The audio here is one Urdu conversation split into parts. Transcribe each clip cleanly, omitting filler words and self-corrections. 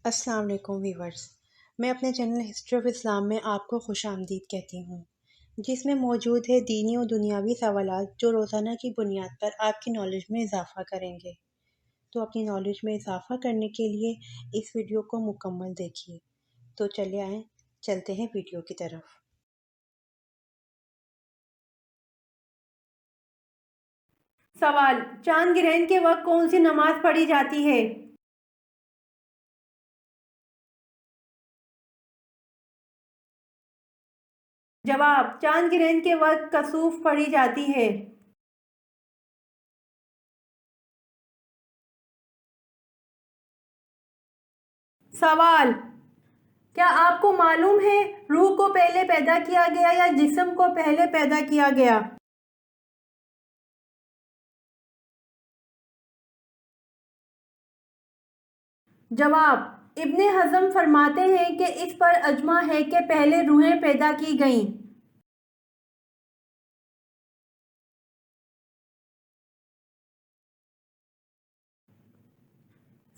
السلام علیکم ویورز، میں اپنے چینل ہسٹری آف اسلام میں آپ کو خوش آمدید کہتی ہوں، جس میں موجود ہے دینی و دنیاوی سوالات جو روزانہ کی بنیاد پر آپ کی نالج میں اضافہ کریں گے۔ تو اپنی نالج میں اضافہ کرنے کے لیے اس ویڈیو کو مکمل دیکھیے۔ تو چلے آئیں، چلتے ہیں ویڈیو کی طرف۔ سوال: چاند گرہن کے وقت کون سی نماز پڑھی جاتی ہے؟ جواب: چاند گرہن کے وقت کسوف پڑھی جاتی ہے۔ سوال: کیا آپ کو معلوم ہے روح کو پہلے پیدا کیا گیا یا جسم کو پہلے پیدا کیا گیا؟ جواب: ابن حزم فرماتے ہیں کہ اس پر اجماع ہے کہ پہلے روحیں پیدا کی گئیں۔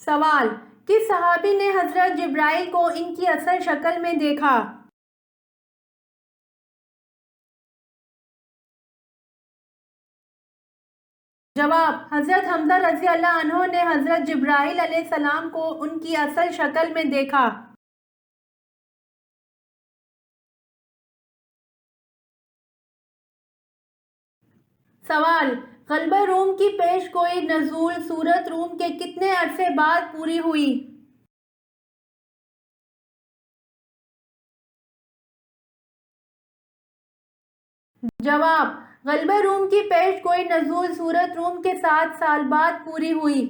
سوال: کس صحابی نے حضرت جبرائیل کو ان کی اصل شکل میں دیکھا؟ جواب: حضرت حمزہ رضی اللہ عنہ نے حضرت جبرائیل علیہ السلام کو ان کی اصل شکل میں دیکھا۔ سوال: غلبہ روم کی پیش گوئی نزول سورۃ روم کے کتنے عرصے بعد پوری ہوئی؟ جواب: غلبہ روم کی پیش گوئی نزول سورۃ روم کے 7 سال بعد پوری ہوئی۔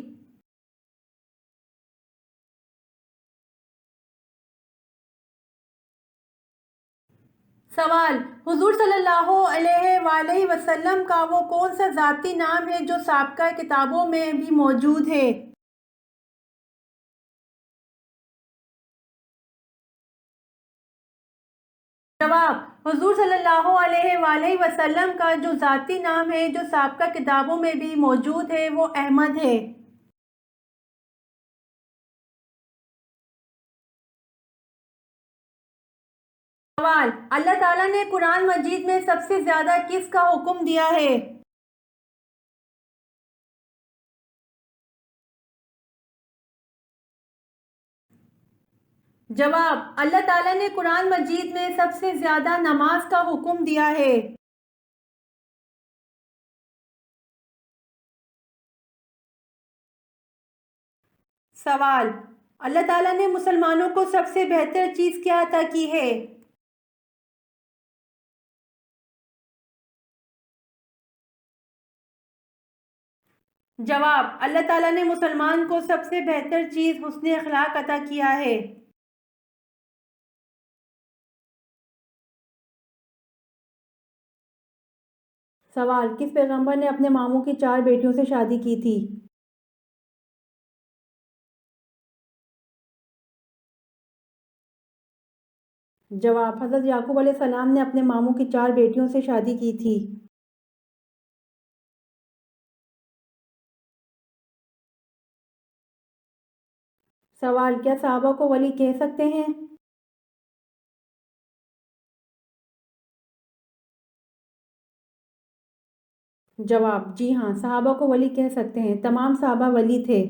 سوال: حضور صلی اللہ علیہ وآلہ وسلم کا وہ کون سا ذاتی نام ہے جو سابقہ کتابوں میں بھی موجود ہے؟ جواب: حضور صلی اللہ علیہ وآلہ وسلم کا جو ذاتی نام ہے جو سابقہ کتابوں میں بھی موجود ہے وہ احمد ہے۔ سوال: اللہ تعالیٰ نے قرآن مجید میں سب سے زیادہ کس کا حکم دیا ہے؟ جواب: اللہ تعالیٰ نے قرآن مجید میں سب سے زیادہ نماز کا حکم دیا ہے۔ سوال: اللہ تعالیٰ نے مسلمانوں کو سب سے بہتر چیز کیا عطا کی ہے؟ جواب: اللہ تعالیٰ نے مسلمان کو سب سے بہتر چیز حسن اخلاق عطا کیا ہے۔ سوال: کس پیغمبر نے اپنے ماموں کی 4 بیٹیوں سے شادی کی تھی؟ جواب: حضرت یعقوب علیہ السلام نے اپنے ماموں کی 4 بیٹیوں سے شادی کی تھی۔ سوال: کیا صحابہ کو ولی کہہ سکتے ہیں؟ جواب: جی ہاں، صحابہ کو ولی کہہ سکتے ہیں، تمام صحابہ ولی تھے۔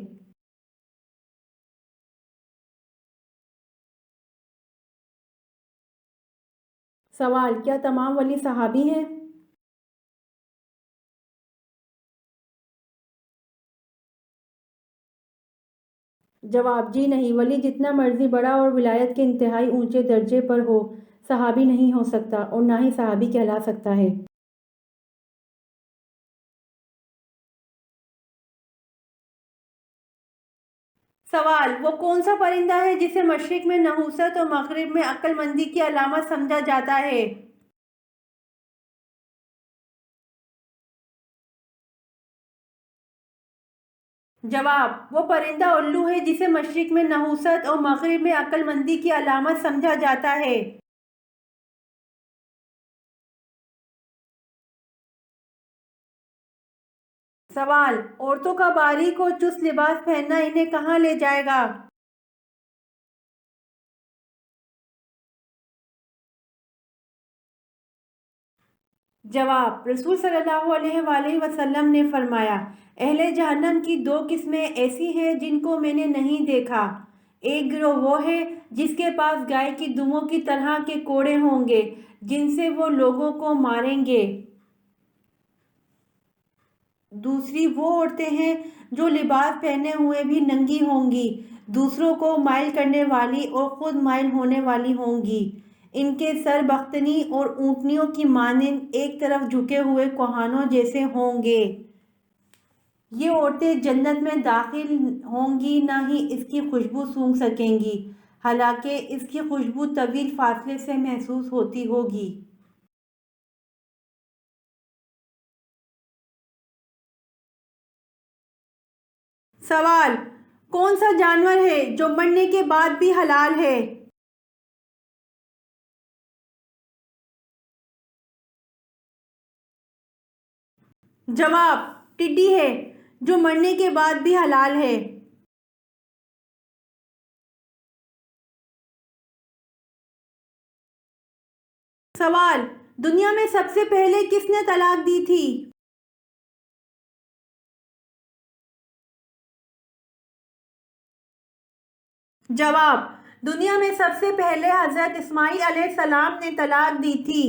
سوال: کیا تمام ولی صحابی ہیں؟ جواب: جی نہیں، ولی جتنا مرضی بڑا اور ولایت کے انتہائی اونچے درجے پر ہو، صحابی نہیں ہو سکتا اور نہ ہی صحابی کہلا سکتا ہے۔ سوال: وہ کون سا پرندہ ہے جسے مشرق میں نحوست اور مغرب میں عقل مندی کی علامت سمجھا جاتا ہے؟ جواب: وہ پرندہ الو ہے جسے مشرق میں نحوست اور مغرب میں عقل مندی کی علامت سمجھا جاتا ہے۔ سوال: عورتوں کا باریک اور چست لباس پہننا انہیں کہاں لے جائے گا؟ جواب: رسول صلی اللہ علیہ وآلہ وسلم نے فرمایا، اہل جہنم کی دو قسمیں ایسی ہیں جن کو میں نے نہیں دیکھا۔ ایک گروہ وہ ہے جس کے پاس گائے کی دموں کی طرح کے کوڑے ہوں گے جن سے وہ لوگوں کو ماریں گے۔ دوسری وہ عورتیں ہیں جو لباس پہنے ہوئے بھی ننگی ہوں گی، دوسروں کو مائل کرنے والی اور خود مائل ہونے والی ہوں گی۔ ان کے سر بختنی اور اونٹنیوں کی مانند ایک طرف جھکے ہوئے کوہانوں جیسے ہوں گے۔ یہ عورتیں جنت میں داخل ہوں گی نہ ہی اس کی خوشبو سونگھ سکیں گی، حالانکہ اس کی خوشبو طویل فاصلے سے محسوس ہوتی ہوگی۔ سوال: کون سا جانور ہے جو مرنے کے بعد بھی حلال ہے؟ جواب: ٹڈی ہے، جو مرنے کے بعد بھی حلال ہے۔ سوال: دنیا میں سب سے پہلے کس نے طلاق دی تھی؟ جواب: دنیا میں سب سے پہلے حضرت اسماعیل علیہ السلام نے طلاق دی تھی۔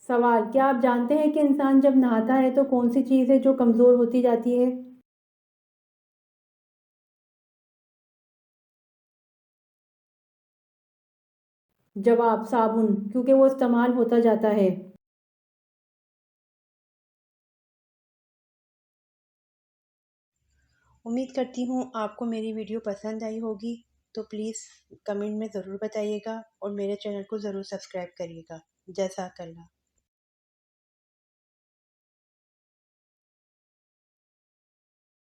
سوال: کیا آپ جانتے ہیں کہ انسان جب نہاتا ہے تو کون سی چیز ہے جو کمزور ہوتی جاتی ہے؟ جواب: صابن، کیونکہ وہ استعمال ہوتا جاتا ہے۔ امید کرتی ہوں آپ کو میری ویڈیو پسند آئی ہوگی، تو پلیز کمنٹ میں ضرور بتائیے گا اور میرے چینل کو ضرور سبسکرائب کریے گا۔ جزاک اللہ۔